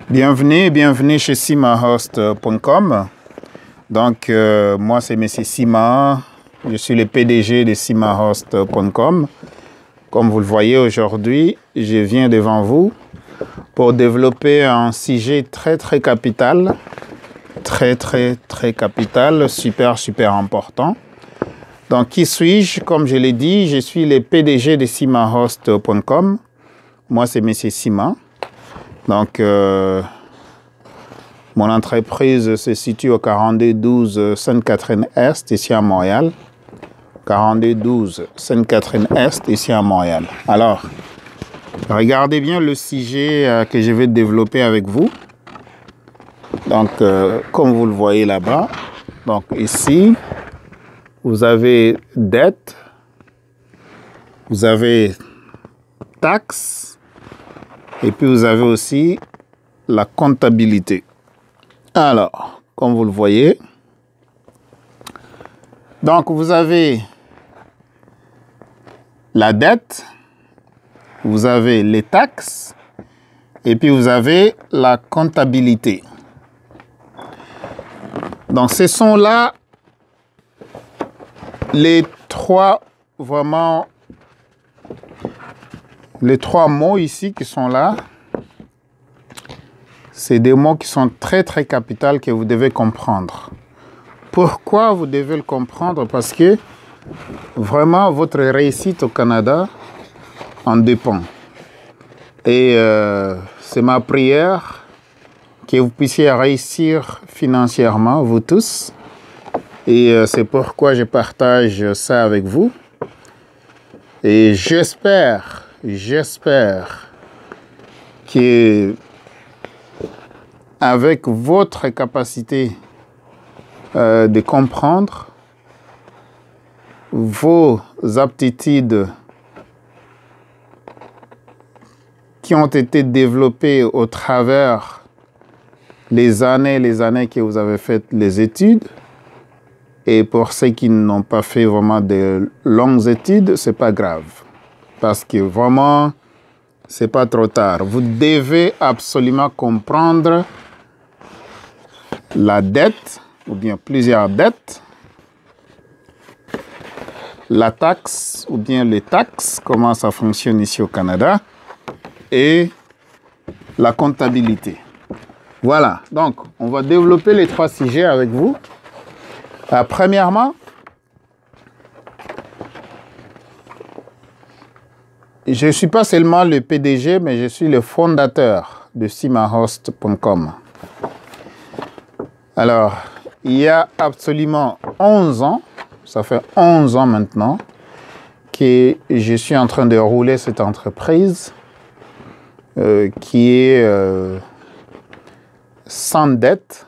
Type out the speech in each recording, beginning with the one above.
Bienvenue chez simahost.com. Donc, moi, c'est M. Sima. Je suis le PDG de simahost.com. Comme vous le voyez aujourd'hui, je viens devant vous pour développer un sujet très capital. Très capital, super important. Donc, qui suis-je? Comme je l'ai dit, je suis le PDG de simahost.com. Moi, c'est M. Sima. Donc, mon entreprise se situe au 4212 Sainte-Catherine-Est, ici à Montréal. 4212 Sainte-Catherine-Est, ici à Montréal. Alors, regardez bien le sujet que je vais développer avec vous. Donc, comme vous le voyez là-bas, donc ici, vous avez dette, vous avez taxes, et puis vous avez aussi la comptabilité. Alors, comme vous le voyez, donc vous avez la dette, vous avez les taxes, et puis vous avez la comptabilité. Donc, ce sont là les trois mots ici qui sont là. C'est des mots qui sont très capitaux que vous devez comprendre. Pourquoi vous devez le comprendre? Parce que vraiment votre réussite au Canada en dépend. Et c'est ma prière que vous puissiez réussir financièrement, vous tous. Et c'est pourquoi je partage ça avec vous. Et j'espère que avec votre capacité de comprendre vos aptitudes qui ont été développées au travers les années que vous avez fait les études. Et pour ceux qui n'ont pas fait vraiment de longues études, c'est pas grave. Parce que vraiment, c'est pas trop tard. Vous devez absolument comprendre la dette, ou bien plusieurs dettes, la taxe, ou bien les taxes, comment ça fonctionne ici au Canada, et la comptabilité. Voilà, donc on va développer les trois sujets avec vous. Premièrement, je ne suis pas seulement le PDG, mais je suis le fondateur de simahost.com. Alors, il y a absolument 11 ans, ça fait 11 ans maintenant, que je suis en train de rouler cette entreprise qui est sans dette.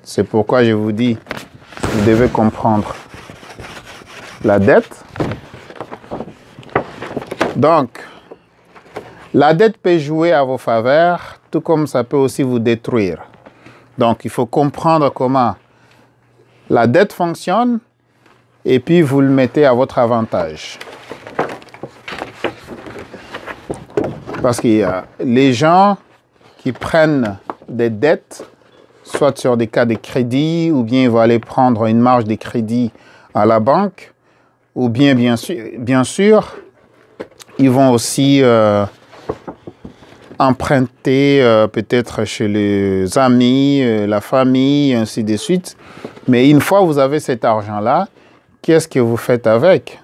C'est pourquoi je vous dis, vous devez comprendre la dette. Donc, la dette peut jouer à vos faveurs, tout comme ça peut aussi vous détruire. Donc, il faut comprendre comment la dette fonctionne et puis vous le mettez à votre avantage. Parce qu'il y a les gens qui prennent des dettes, soit sur des cas de crédit, ou bien ils vont aller prendre une marge de crédit à la banque, ou bien sûr, ils vont aussi emprunter peut-être chez les amis, la famille, ainsi de suite. Mais une fois que vous avez cet argent-là, qu'est-ce que vous faites avec?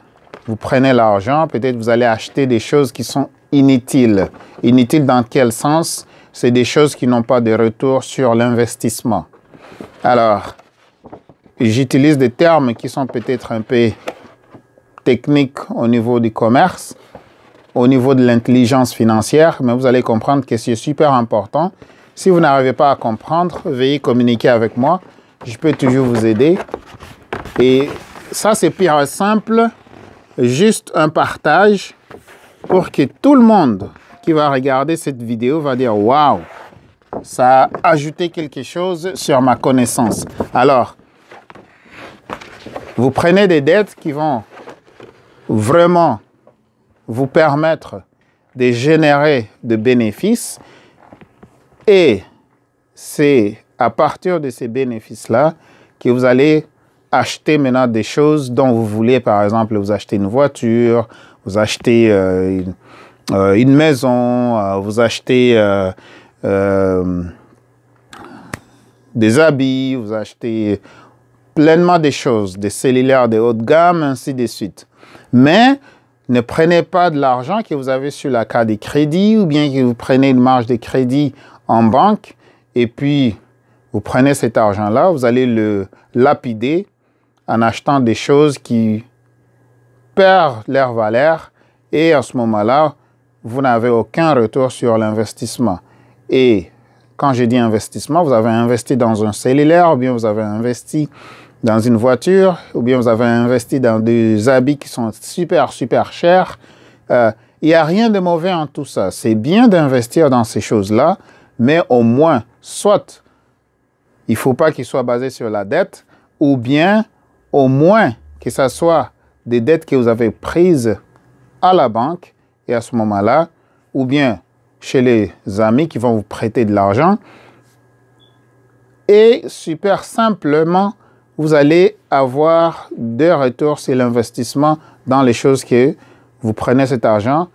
Vous prenez l'argent, peut-être vous allez acheter des choses qui sont inutiles. Inutiles dans quel sens? C'est des choses qui n'ont pas de retour sur l'investissement. Alors, j'utilise des termes qui sont peut-être un peu techniques au niveau du commerce, au niveau de l'intelligence financière, mais vous allez comprendre que c'est super important. Si vous n'arrivez pas à comprendre, veuillez communiquer avec moi. Je peux toujours vous aider. Et ça, c'est pire simple, juste un partage pour que tout le monde qui va regarder cette vidéo va dire « Waouh, ça a ajouté quelque chose sur ma connaissance. » Alors, vous prenez des dettes qui vont vraiment vous permettre de générer des bénéfices Et c'est à partir de ces bénéfices-là que vous allez acheter maintenant des choses dont vous voulez. Par exemple, vous achetez une voiture, vous achetez une maison, vous achetez des habits, vous achetez pleinement des choses, des cellulaires de haute gamme, ainsi de suite. Mais ne prenez pas de l'argent que vous avez sur la carte de crédit ou bien que vous prenez une marge de crédit en banque et puis vous prenez cet argent-là, vous allez le lapider en achetant des choses qui perdent leur valeur et à ce moment-là, vous n'avez aucun retour sur l'investissement. Et quand je dis investissement, vous avez investi dans un cellulaire ou bien vous avez investi dans une voiture ou bien vous avez investi dans des habits qui sont super, super chers. Il n'y a rien de mauvais en tout ça. C'est bien d'investir dans ces choses-là, mais au moins, soit il ne faut pas qu'il soit basé sur la dette ou bien au moins que ce soit des dettes que vous avez prises à la banque et à ce moment-là, ou bien chez les amis qui vont vous prêter de l'argent. Et super simplement, vous allez avoir des retours sur l'investissement dans les choses que vous prenez cet argent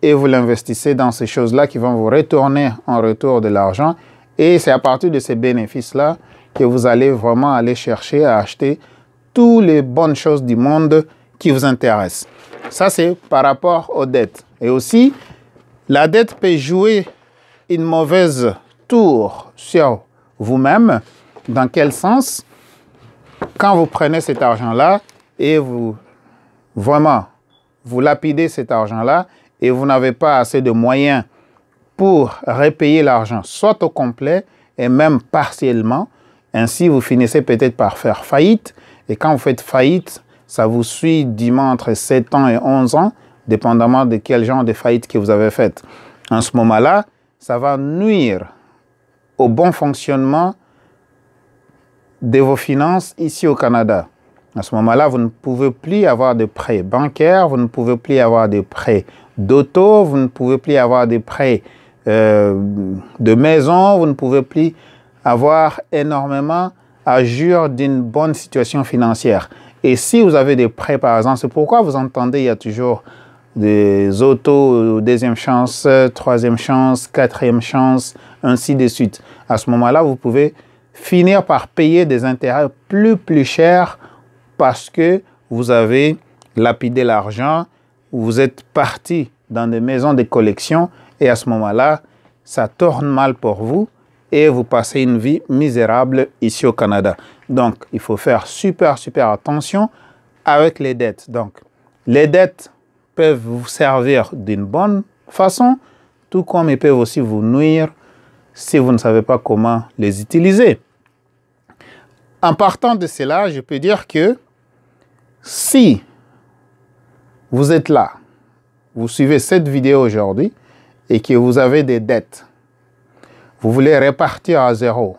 et vous l'investissez dans ces choses-là qui vont vous retourner en retour de l'argent. Et c'est à partir de ces bénéfices-là que vous allez vraiment aller chercher à acheter toutes les bonnes choses du monde qui vous intéressent. Ça, c'est par rapport aux dettes. Et aussi, la dette peut jouer une mauvaise tour sur vous-même. Dans quel sens? Quand vous prenez cet argent-là et vous lapidez cet argent-là et vous n'avez pas assez de moyens pour repayer l'argent, soit au complet et même partiellement, ainsi vous finissez peut-être par faire faillite. Et quand vous faites faillite, ça vous suit durant entre 7 ans et 11 ans, dépendamment de quel genre de faillite que vous avez faite. En ce moment-là, ça va nuire au bon fonctionnement de vos finances ici au Canada. À ce moment-là, vous ne pouvez plus avoir de prêts bancaires, vous ne pouvez plus avoir de prêts d'auto, vous ne pouvez plus avoir de prêts de maison, vous ne pouvez plus avoir énormément à jouir d'une bonne situation financière. Et si vous avez des prêts, par exemple, c'est pourquoi vous entendez, il y a toujours des autos, deuxième chance, troisième chance, quatrième chance, ainsi de suite. À ce moment-là, vous pouvez finir par payer des intérêts plus chers parce que vous avez lapidé l'argent, vous êtes parti dans des maisons de collection et à ce moment-là, ça tourne mal pour vous et vous passez une vie misérable ici au Canada. Donc, il faut faire super attention avec les dettes. Donc, les dettes peuvent vous servir d'une bonne façon, tout comme ils peuvent aussi vous nuire si vous ne savez pas comment les utiliser. En partant de cela, je peux dire que si vous êtes là, vous suivez cette vidéo aujourd'hui et que vous avez des dettes, vous voulez répartir à zéro,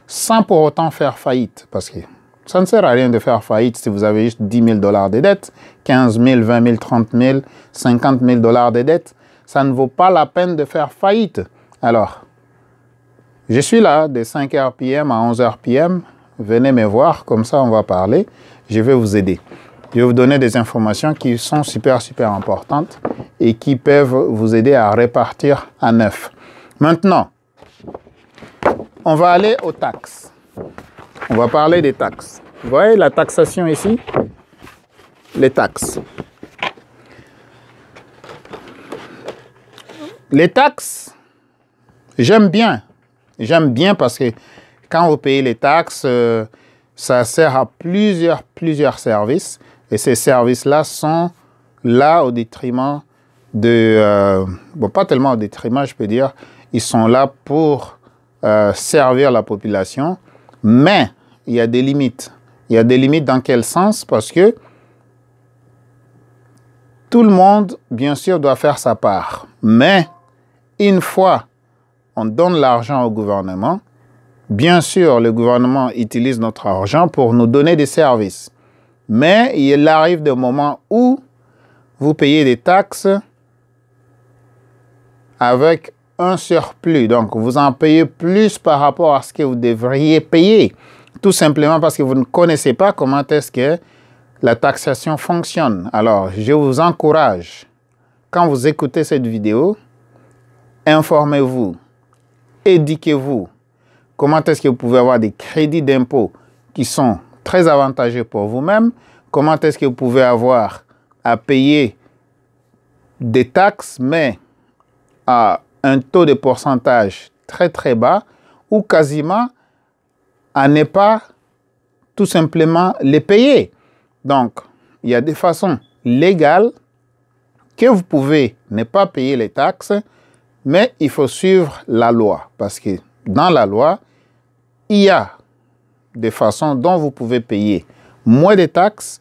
sans pour autant faire faillite, parce que ça ne sert à rien de faire faillite si vous avez juste 10 000 $ de dettes, 15 000, 20 000, 30 000, 50 000 $ de dettes. Ça ne vaut pas la peine de faire faillite. Alors, je suis là de 5h PM à 11h PM. Venez me voir, comme ça on va parler. Je vais vous aider. Je vais vous donner des informations qui sont super importantes et qui peuvent vous aider à répartir à neuf. Maintenant, on va aller aux taxes. On va parler des taxes. Vous voyez la taxation ici? Les taxes. Les taxes, j'aime bien. J'aime bien parce que quand vous payez les taxes, ça sert à plusieurs services. Et ces services-là sont là au détriment de... bon, pas tellement au détriment, je peux dire. Ils sont là pour servir la population. Mais il y a des limites. Il y a des limites dans quel sens? Parce que tout le monde, bien sûr, doit faire sa part. Mais une fois on donne l'argent au gouvernement, bien sûr, le gouvernement utilise notre argent pour nous donner des services. Mais il arrive des moments où vous payez des taxes avec un surplus. Donc, vous en payez plus par rapport à ce que vous devriez payer. Tout simplement parce que vous ne connaissez pas comment est-ce que la taxation fonctionne. Alors, je vous encourage, quand vous écoutez cette vidéo, informez-vous, éduquez-vous. Comment est-ce que vous pouvez avoir des crédits d'impôt qui sont très avantageux pour vous-même? Comment est-ce que vous pouvez avoir à payer des taxes, mais à un taux de pourcentage très très bas ou quasiment à ne pas tout simplement les payer. Donc, il y a des façons légales que vous pouvez ne pas payer les taxes, mais il faut suivre la loi. Parce que dans la loi, il y a des façons dont vous pouvez payer moins de taxes,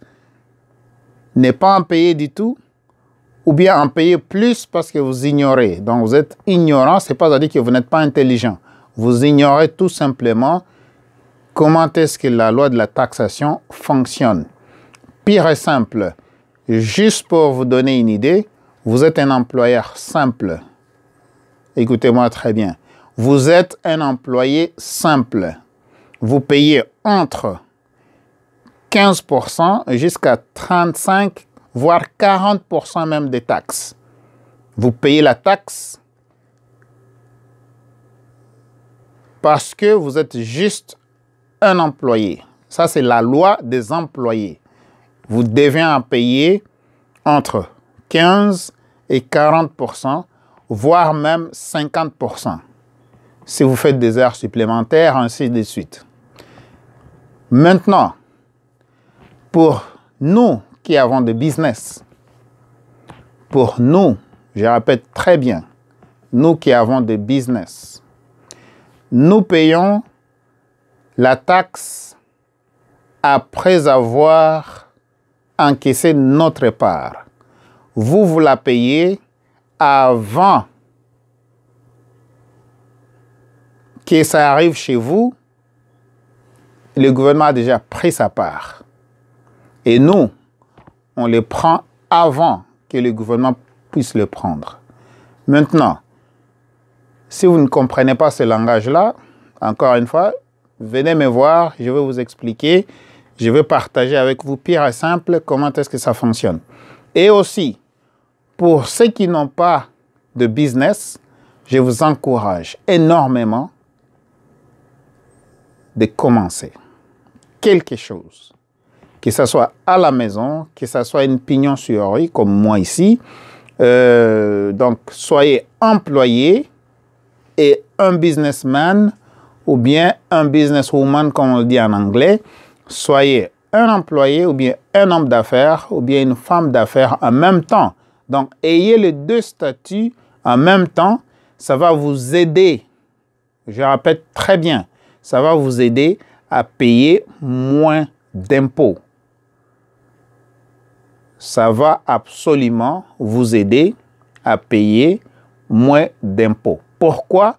ne pas en payer du tout, ou bien en payer plus parce que vous ignorez. Donc, vous êtes ignorant, ce n'est pas à dire que vous n'êtes pas intelligent. Vous ignorez tout simplement comment est-ce que la loi de la taxation fonctionne. Pire et simple, juste pour vous donner une idée, vous êtes un employeur simple. Écoutez-moi très bien. Vous êtes un employé simple. Vous payez entre 15% jusqu'à 35%, voire 40% même des taxes. Vous payez la taxe parce que vous êtes juste un employé. Ça, c'est la loi des employés. Vous devez en payer entre 15 et 40%, voire même 50%. Si vous faites des heures supplémentaires, ainsi de suite. Maintenant, pour nous qui avons des business, pour nous, je répète très bien, nous qui avons des business, nous payons la taxe après avoir encaissé notre part. Vous la payez avant que ça arrive chez vous. Le gouvernement a déjà pris sa part. Et nous, on le prend avant que le gouvernement puisse le prendre. Maintenant, si vous ne comprenez pas ce langage-là, encore une fois, venez me voir, je vais vous expliquer, je vais partager avec vous pire et simple comment est-ce que ça fonctionne. Et aussi, pour ceux qui n'ont pas de business, je vous encourage énormément de commencer quelque chose. Que ce soit à la maison, que ce soit une pignon sur rue, comme moi ici. Donc, soyez employé et un businessman ou bien un businesswoman, comme on le dit en anglais. Soyez un employé ou bien un homme d'affaires ou bien une femme d'affaires en même temps. Donc, ayez les deux statuts en même temps. Ça va vous aider, je répète très bien, ça va vous aider à payer moins d'impôts. Ça va absolument vous aider à payer moins d'impôts. Pourquoi?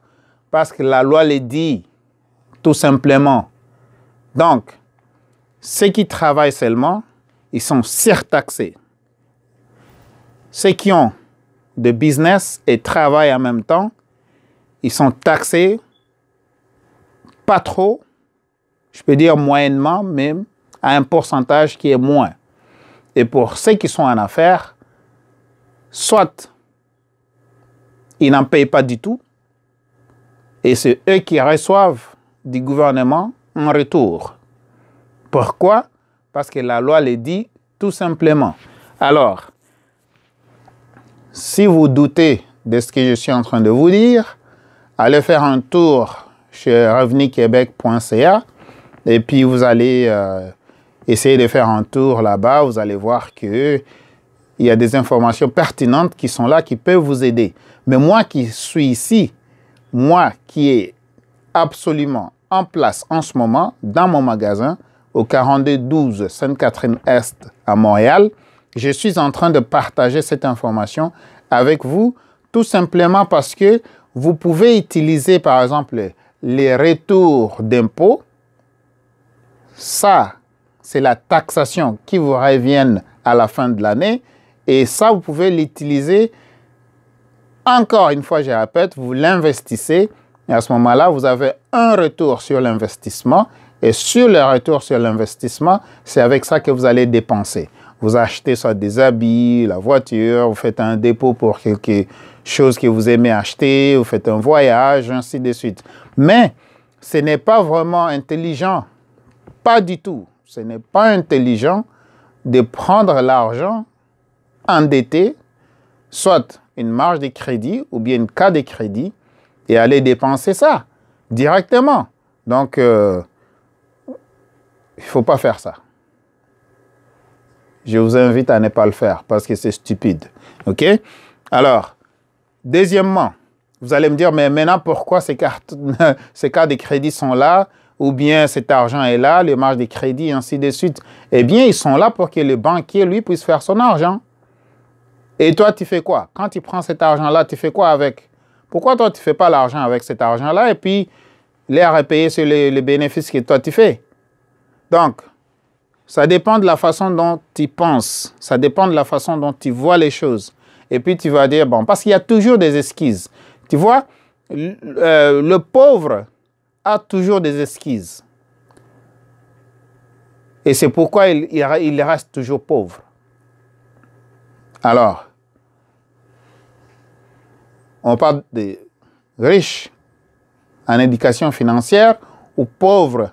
Parce que la loi le dit, tout simplement. Donc, ceux qui travaillent seulement, ils sont surtaxés. Ceux qui ont de business et travaillent en même temps, ils sont taxés pas trop, je peux dire moyennement, même à un pourcentage qui est moins. Et pour ceux qui sont en affaires, soit ils n'en payent pas du tout, et c'est eux qui reçoivent du gouvernement en retour. Pourquoi? Parce que la loi le dit tout simplement. Alors, si vous doutez de ce que je suis en train de vous dire, allez faire un tour chez revenuquebec.ca et puis vous allez essayer de faire un tour là-bas. Vous allez voir qu'il y a des informations pertinentes qui sont là, qui peuvent vous aider. Mais moi qui suis ici, moi qui est absolument en place en ce moment dans mon magasin au 4212 Sainte-Catherine-Est à Montréal, je suis en train de partager cette information avec vous tout simplement parce que vous pouvez utiliser par exemple les retours d'impôts. Ça, c'est la taxation qui vous revient à la fin de l'année et ça, vous pouvez l'utiliser encore une fois, je répète, vous l'investissez et à ce moment-là, vous avez un retour sur l'investissement et sur le retour sur l'investissement, c'est avec ça que vous allez dépenser. Vous achetez soit des habits, la voiture, vous faites un dépôt pour quelque chose que vous aimez acheter, vous faites un voyage, ainsi de suite. Mais ce n'est pas vraiment intelligent, pas du tout. Ce n'est pas intelligent de prendre l'argent endetté, soit une marge de crédit ou bien une carte de crédit, et aller dépenser ça directement. Donc, il ne faut pas faire ça. Je vous invite à ne pas le faire parce que c'est stupide. OK? Alors, deuxièmement, vous allez me dire, mais maintenant, pourquoi ces cartes de crédit sont là ou bien cet argent est là, les marges de crédit, ainsi de suite? Eh bien, ils sont là pour que le banquier, lui, puisse faire son argent. Et toi, tu fais quoi? Quand tu prends cet argent-là, tu fais quoi avec? Pourquoi toi, tu ne fais pas l'argent avec cet argent-là et puis les repayer sur les bénéfices que toi, tu fais? Donc, ça dépend de la façon dont tu penses. Ça dépend de la façon dont tu vois les choses. Et puis, tu vas dire, bon, parce qu'il y a toujours des esquisses. Tu vois, le pauvre a toujours des esquisses. Et c'est pourquoi il reste toujours pauvre. Alors, on parle de riches en éducation financière ou pauvres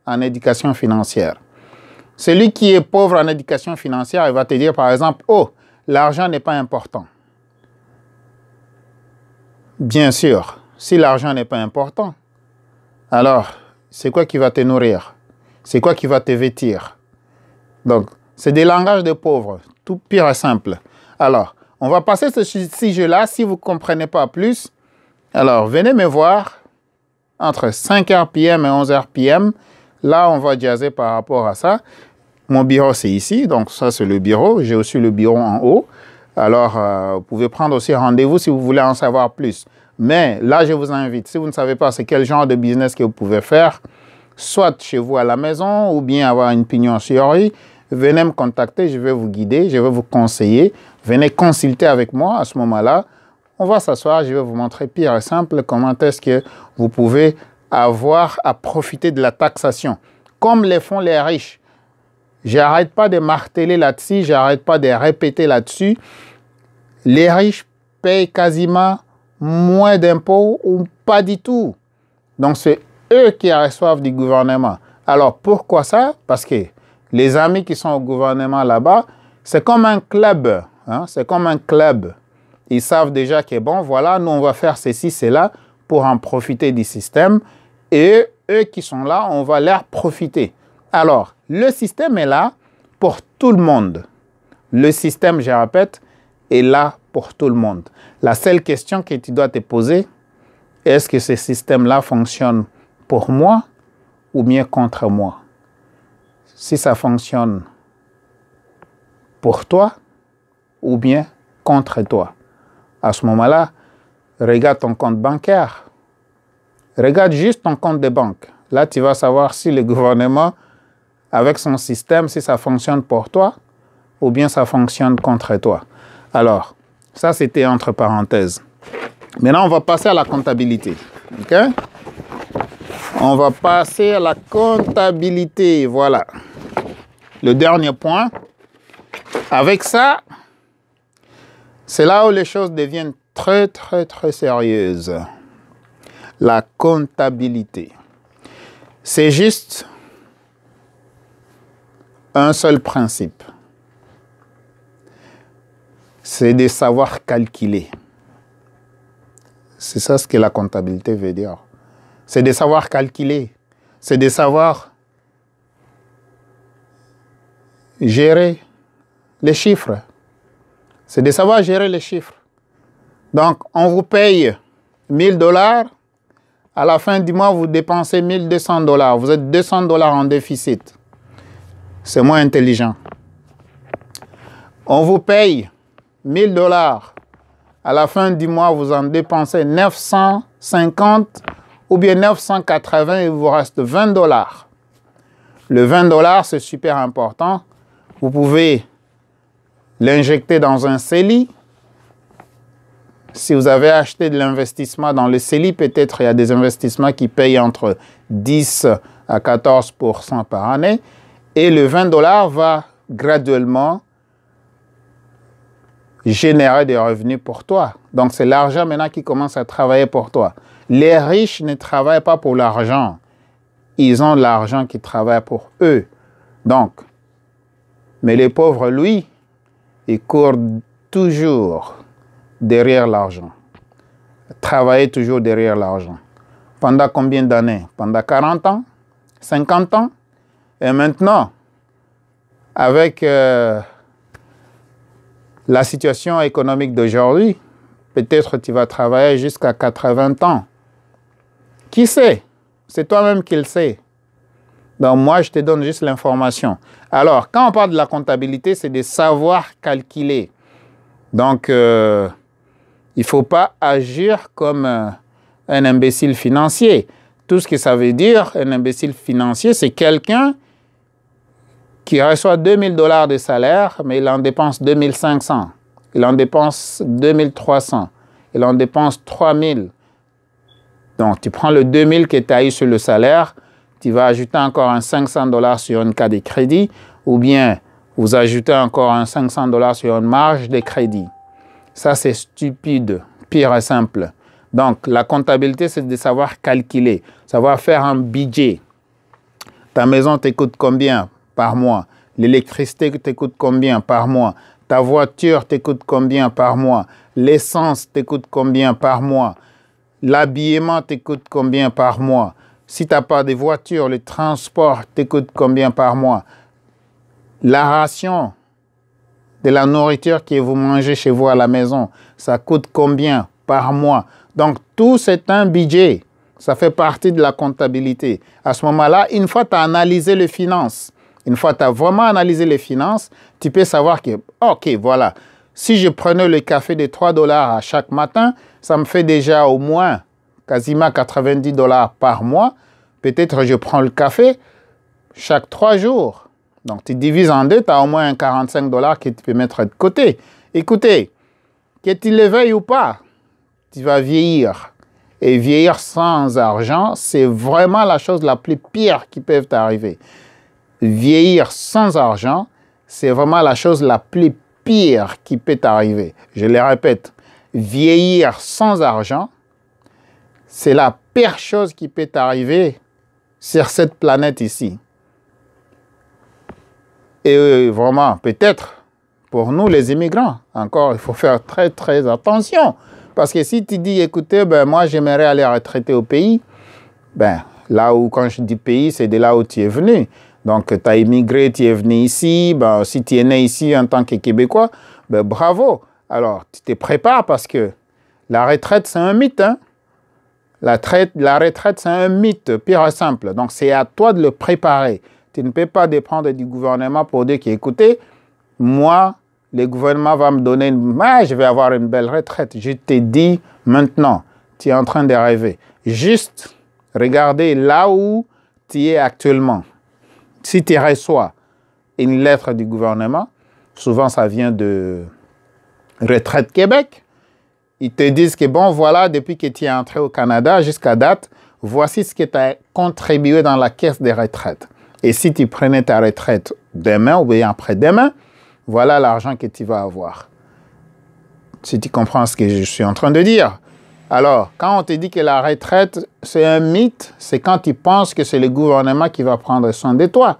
en éducation financière. Celui qui est pauvre en éducation financière, il va te dire par exemple, oh, l'argent n'est pas important. Bien sûr, si l'argent n'est pas important, alors c'est quoi qui va te nourrir? C'est quoi qui va te vêtir? Donc, c'est des langages de pauvres, tout pire et simple. Alors, on va passer ce sujet-là. Si vous ne comprenez pas plus, alors venez me voir entre 5h PM et 11h PM. Là, on va jaser par rapport à ça. Mon bureau, c'est ici. Donc, ça, c'est le bureau. J'ai aussi le bureau en haut. Alors, vous pouvez prendre aussi rendez-vous si vous voulez en savoir plus. Mais là, je vous invite. Si vous ne savez pas c'est quel genre de business que vous pouvez faire, soit chez vous à la maison ou bien avoir une pignon sur rue, venez me contacter. Je vais vous guider. Je vais vous conseiller. Venez consulter avec moi à ce moment-là. On va s'asseoir. Je vais vous montrer pire et simple comment est-ce que vous pouvez avoir à profiter de la taxation. Comme les font les riches. J'arrête pas de marteler là-dessus, j'arrête pas de répéter là-dessus. Les riches payent quasiment moins d'impôts ou pas du tout. Donc, c'est eux qui reçoivent du gouvernement. Alors, pourquoi ça? Parce que les amis qui sont au gouvernement là-bas, c'est comme un club. Hein? C'est comme un club. Ils savent déjà que, bon, voilà, nous, on va faire ceci, cela pour en profiter du système. Et eux qui sont là, on va leur profiter. Alors, le système est là pour tout le monde. Le système, je répète, est là pour tout le monde. La seule question que tu dois te poser, est-ce que ce système-là fonctionne pour moi ou bien contre moi? Si ça fonctionne pour toi ou bien contre toi, à ce moment-là, regarde ton compte bancaire. Regarde juste ton compte de banque. Là, tu vas savoir si le gouvernement, avec son système, si ça fonctionne pour toi ou bien ça fonctionne contre toi. Alors, ça, c'était entre parenthèses. Maintenant, on va passer à la comptabilité. OK? On va passer à la comptabilité. Voilà. Le dernier point. Avec ça, c'est là où les choses deviennent très, très, très sérieuses. La comptabilité. C'est juste un seul principe. C'est de savoir calculer. C'est ça ce que la comptabilité veut dire. C'est de savoir calculer. C'est de savoir gérer les chiffres. C'est de savoir gérer les chiffres. Donc, on vous paye 1000 $. À la fin du mois, vous dépensez 1200 $. Vous êtes 200 $ en déficit. C'est moins intelligent. On vous paye 1000 $. À la fin du mois, vous en dépensez 950 ou bien 980 et il vous reste 20 $. Le 20 $, c'est super important. Vous pouvez l'injecter dans un CELI. Si vous avez acheté de l'investissement dans le CELI, peut-être il y a des investissements qui payent entre 10 à 14% par année. Et le 20 $ va graduellement générer des revenus pour toi. Donc, c'est l'argent maintenant qui commence à travailler pour toi. Les riches ne travaillent pas pour l'argent. Ils ont l'argent qui travaille pour eux. Donc, mais les pauvres, lui, ils courent toujours derrière l'argent. Travailler toujours derrière l'argent. Pendant combien d'années? Pendant 40 ans? 50 ans? Et maintenant, avec la situation économique d'aujourd'hui, peut-être tu vas travailler jusqu'à 80 ans. Qui sait? C'est toi-même qui le sais. Donc moi, je te donne juste l'information. Alors, quand on parle de la comptabilité, c'est de savoir calculer. Donc, il ne faut pas agir comme un imbécile financier. Tout ce que ça veut dire, un imbécile financier, c'est quelqu'un qui reçoit 2000 $ de salaire, mais il en dépense 2500. Il en dépense 2300. Il en dépense 3000. Donc, tu prends le 2000 que tu as eu sur le salaire, tu vas ajouter encore un 500 $ sur une carte de crédit, ou bien vous ajoutez encore un 500 $ sur une marge de crédit. Ça, c'est stupide, pire et simple. Donc, la comptabilité, c'est de savoir calculer, savoir faire un budget. Ta maison te coûte combien par mois? L'électricité te coûte combien par mois? Ta voiture te coûte combien par mois? L'essence te coûte combien par mois? L'habillement te coûte combien par mois? Si tu n'as pas de voiture, le transport te coûte combien par mois? La ration de la nourriture que vous mangez chez vous à la maison, ça coûte combien par mois? Donc, tout c'est un budget. Ça fait partie de la comptabilité. À ce moment-là, une fois que tu as analysé les finances, une fois que tu as vraiment analysé les finances, tu peux savoir que, OK, voilà, si je prenais le café de 3 $ à chaque matin, ça me fait déjà au moins quasiment 90 $ par mois. Peut-être je prends le café chaque 3 jours. Donc, tu divises en deux, tu as au moins 45 $ que tu peux mettre de côté. Écoutez, que tu le veuilles ou pas, tu vas vieillir. Et vieillir sans argent, c'est vraiment la chose la plus pire qui peut t'arriver. Vieillir sans argent, c'est vraiment la chose la plus pire qui peut t'arriver. Je le répète, vieillir sans argent, c'est la pire chose qui peut t'arriver sur cette planète ici. Et vraiment, peut-être, pour nous les immigrants, encore, il faut faire très, très attention. Parce que si tu dis, écoutez, ben, moi, j'aimerais aller retraiter au pays, ben, là où, quand je dis pays, c'est de là où tu es venu. Donc, tu as immigré, tu es venu ici. Ben, si tu es né ici en tant que Québécois, ben, bravo. Alors, tu te prépares parce que la retraite, c'est un mythe. Hein? La retraite, c'est un mythe, pire et simple. Donc, c'est à toi de le préparer. Tu ne peux pas dépendre du gouvernement pour dire qu'écoutez, moi, le gouvernement va me donner, je vais avoir une belle retraite. Je te dis maintenant, tu es en train de rêver. Juste regardez là où tu es actuellement. Si tu reçois une lettre du gouvernement, souvent ça vient de Retraite Québec, ils te disent que bon, voilà, depuis que tu es entré au Canada jusqu'à date, voici ce que tu as contribué dans la caisse des retraites. Et si tu prenais ta retraite demain ou bien après-demain, voilà l'argent que tu vas avoir. Si tu comprends ce que je suis en train de dire. Alors, quand on te dit que la retraite, c'est un mythe, c'est quand tu penses que c'est le gouvernement qui va prendre soin de toi.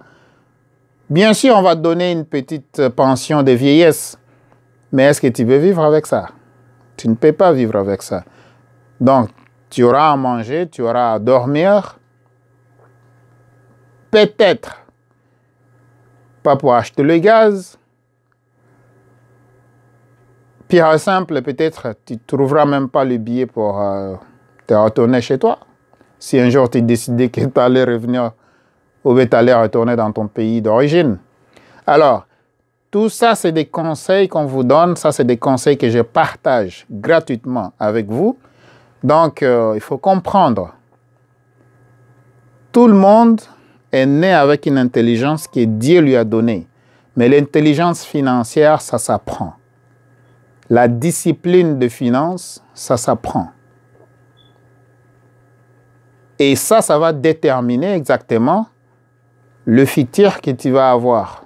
Bien sûr, on va te donner une petite pension de vieillesse. Mais est-ce que tu veux vivre avec ça? Tu ne peux pas vivre avec ça. Donc, tu auras à manger, tu auras à dormir. Peut-être pas pour acheter le gaz. Pire et simple, peut-être tu ne trouveras même pas le billet pour te retourner chez toi. Si un jour tu décides que tu allais revenir ou que tu allais retourner dans ton pays d'origine. Alors, tout ça, c'est des conseils qu'on vous donne. Ça, c'est des conseils que je partage gratuitement avec vous. Donc, il faut comprendre. Tout le monde est né avec une intelligence que Dieu lui a donnée. Mais l'intelligence financière, ça s'apprend. La discipline de finance, ça s'apprend. Et ça va déterminer exactement le futur que tu vas avoir.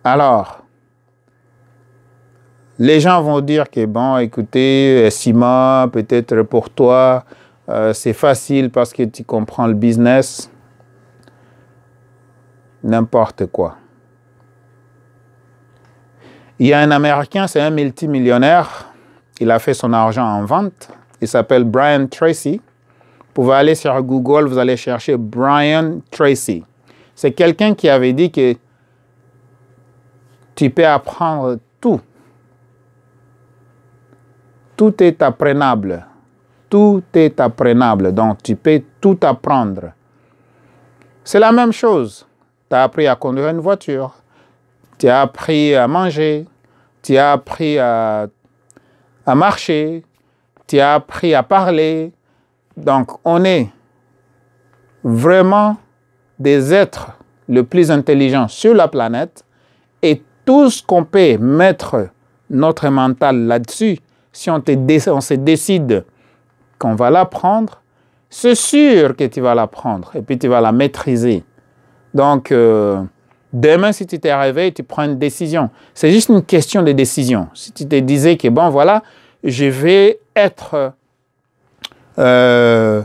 Alors, les gens vont dire que, bon, écoutez, Simon, peut-être pour toi, c'est facile parce que tu comprends le business. N'importe quoi. Il y a un Américain, c'est un multimillionnaire. Il a fait son argent en vente. Il s'appelle Brian Tracy. Vous pouvez aller sur Google, vous allez chercher Brian Tracy. C'est quelqu'un qui avait dit que tu peux apprendre tout. Tout est apprenable. Tout est apprenable. Donc, tu peux tout apprendre. C'est la même chose. Tu as appris à conduire une voiture. Tu as appris à manger. Tu as appris à marcher. Tu as appris à parler. Donc, on est vraiment des êtres les plus intelligents sur la planète. Et tout ce qu'on peut mettre notre mental là-dessus, si on se décide qu'on va l'apprendre, c'est sûr que tu vas l'apprendre et puis tu vas la maîtriser. Donc, demain, si tu t'es réveillé, tu prends une décision. C'est juste une question de décision. Si tu te disais que, bon, voilà, je vais être... avant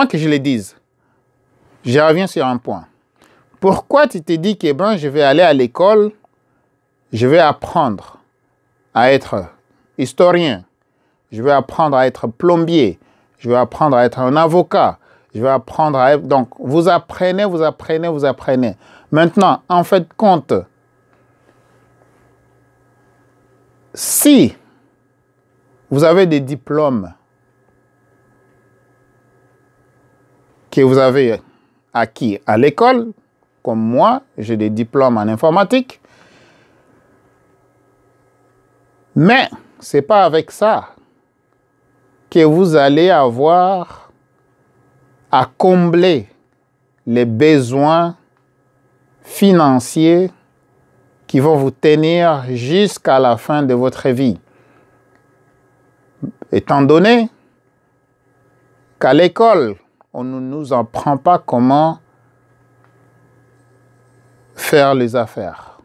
que je le dise, je reviens sur un point. Pourquoi tu te dis que, bon, je vais aller à l'école, je vais apprendre à être historien, je vais apprendre à être plombier, je vais apprendre à être un avocat, je vais apprendre à être... Donc, vous apprenez, vous apprenez, vous apprenez. Maintenant, en fait, compte, si vous avez des diplômes que vous avez acquis à l'école, comme moi, j'ai des diplômes en informatique, mais ce n'est pas avec ça que vous allez avoir à combler les besoins financiers qui vont vous tenir jusqu'à la fin de votre vie. Étant donné qu'à l'école, on ne nous apprend pas comment faire les affaires.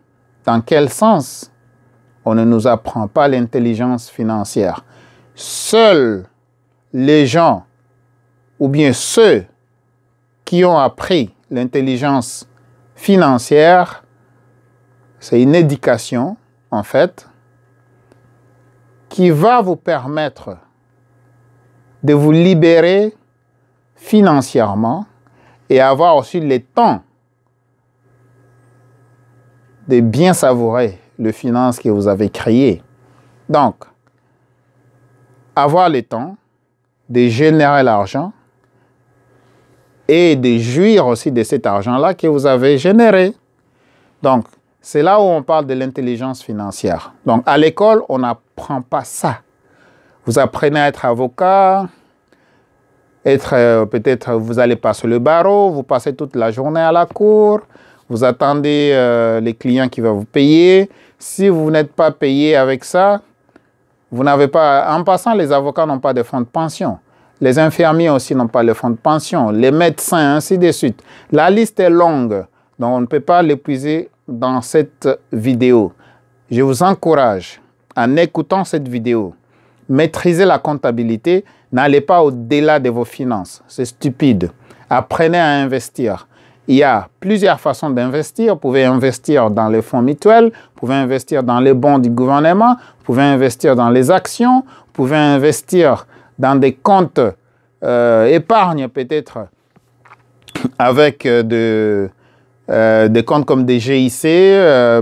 Dans quel sens? On ne nous apprend pas l'intelligence financière. Seuls les gens, ou bien ceux qui ont appris l'intelligence financière, c'est une éducation, en fait, qui va vous permettre de vous libérer financièrement et avoir aussi le temps de bien savourer les finances que vous avez créées. Donc, avoir le temps de générer l'argent et de jouir aussi de cet argent-là que vous avez généré. Donc, c'est là où on parle de l'intelligence financière. Donc, à l'école, on n'apprend pas ça. Vous apprenez à être avocat, peut-être vous allez passer le barreau, vous passez toute la journée à la cour, vous attendez les clients qui vont vous payer. Si vous n'êtes pas payé avec ça, vous n'avez pas... En passant, les avocats n'ont pas de fonds de pension. Les infirmiers aussi n'ont pas de fonds de pension. Les médecins, ainsi de suite. La liste est longue, donc on ne peut pas l'épuiser dans cette vidéo. Je vous encourage, en écoutant cette vidéo, maîtrisez la comptabilité, n'allez pas au-delà de vos finances. C'est stupide. Apprenez à investir. Il y a plusieurs façons d'investir. Vous pouvez investir dans les fonds mutuels, vous pouvez investir dans les bons du gouvernement, vous pouvez investir dans les actions, vous pouvez investir dans des comptes épargne peut-être avec des comptes comme des GIC,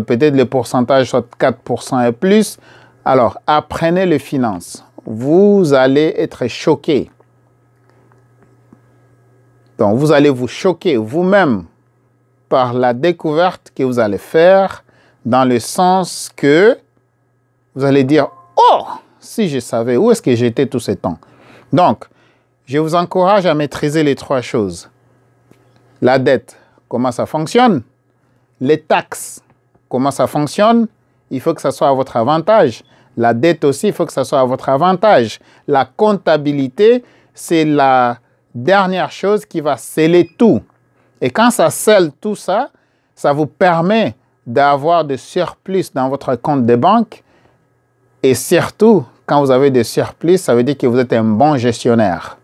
peut-être le pourcentage soit 4% et plus. Alors, apprenez les finances. Vous allez être choqué. Donc, vous allez vous choquer vous-même par la découverte que vous allez faire dans le sens que vous allez dire « Oh, si je savais, où est-ce que j'étais tout ce temps ?» Donc, je vous encourage à maîtriser les trois choses. La dette, comment ça fonctionne? Les taxes, Comment ça fonctionne? Il faut que ça soit à votre avantage. La dette aussi, il faut que ça soit à votre avantage. La comptabilité, c'est la dernière chose qui va sceller tout. Et quand ça scelle tout ça, ça vous permet d'avoir des surplus dans votre compte de banque. Et surtout, quand vous avez des surplus, ça veut dire que vous êtes un bon gestionnaire.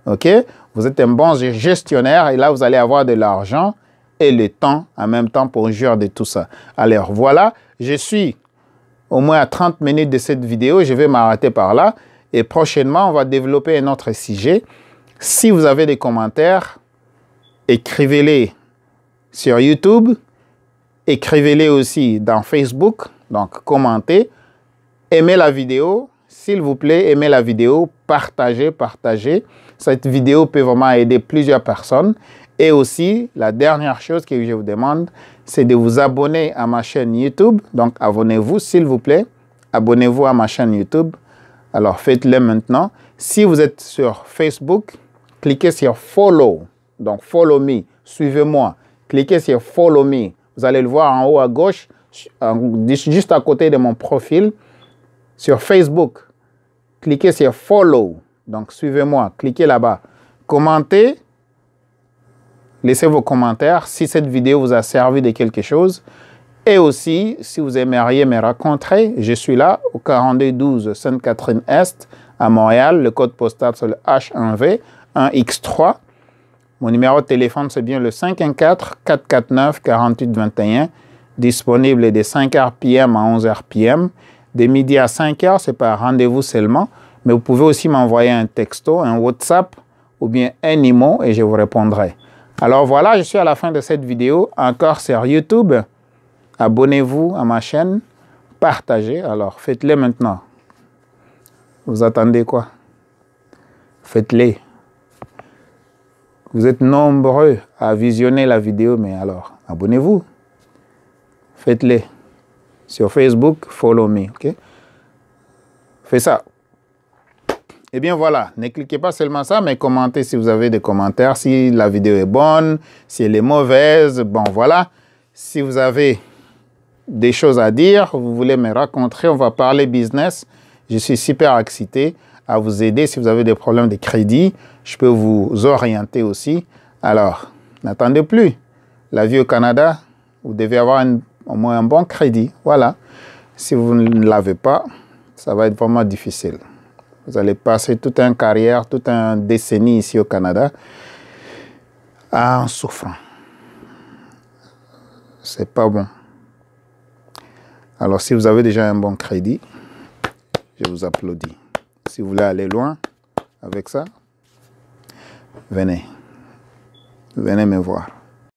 OK? Vous êtes un bon gestionnaire et là, vous allez avoir de l'argent et le temps en même temps pour jouir de tout ça. Alors, voilà, je suis au moins à 30 minutes de cette vidéo. Je vais m'arrêter par là. Et prochainement, on va développer un autre sujet. Si vous avez des commentaires, écrivez-les sur YouTube. Écrivez-les aussi dans Facebook. Donc, commentez. Aimez la vidéo. S'il vous plaît, aimez la vidéo. Partagez, partagez. Cette vidéo peut vraiment aider plusieurs personnes. Et aussi, la dernière chose que je vous demande, c'est de vous abonner à ma chaîne YouTube. Donc, abonnez-vous, s'il vous plaît. Abonnez-vous à ma chaîne YouTube. Alors, faites-le maintenant. Si vous êtes sur Facebook, cliquez sur Follow. Donc, Follow Me. Suivez-moi. Cliquez sur Follow Me. Vous allez le voir en haut à gauche, juste à côté de mon profil. Sur Facebook, cliquez sur Follow. Donc, suivez-moi. Cliquez là-bas. Commentez. Laissez vos commentaires si cette vidéo vous a servi de quelque chose. Et aussi, si vous aimeriez me rencontrer, je suis là au 4212 Sainte-Catherine-Est à Montréal. Le code postal, c'est le H1V 1X3. Mon numéro de téléphone, c'est bien le 514-449-4821. Disponible de 5h PM à 11h PM. De midi à 5h, c'est par rendez-vous seulement. Mais vous pouvez aussi m'envoyer un texto, un WhatsApp ou bien un email et je vous répondrai. Alors voilà, je suis à la fin de cette vidéo, encore sur YouTube. Abonnez-vous à ma chaîne, partagez. Alors faites-le maintenant. Vous attendez quoi? Faites-le. Vous êtes nombreux à visionner la vidéo, mais alors abonnez-vous. Faites-le. Sur Facebook, follow me. OK? Faites ça. Eh bien voilà, ne cliquez pas seulement ça, mais commentez si vous avez des commentaires, si la vidéo est bonne, si elle est mauvaise. Bon voilà, si vous avez des choses à dire, vous voulez me rencontrer, on va parler business. Je suis super excité à vous aider. Si vous avez des problèmes de crédit, je peux vous orienter aussi. Alors, n'attendez plus. La vie au Canada, vous devez avoir au moins un bon crédit. Voilà. Si vous ne l'avez pas, ça va être vraiment difficile. Vous allez passer toute une carrière, toute une décennie ici au Canada en souffrant. C'est pas bon. Alors, si vous avez déjà un bon crédit, je vous applaudis. Si vous voulez aller loin avec ça, venez. Venez me voir.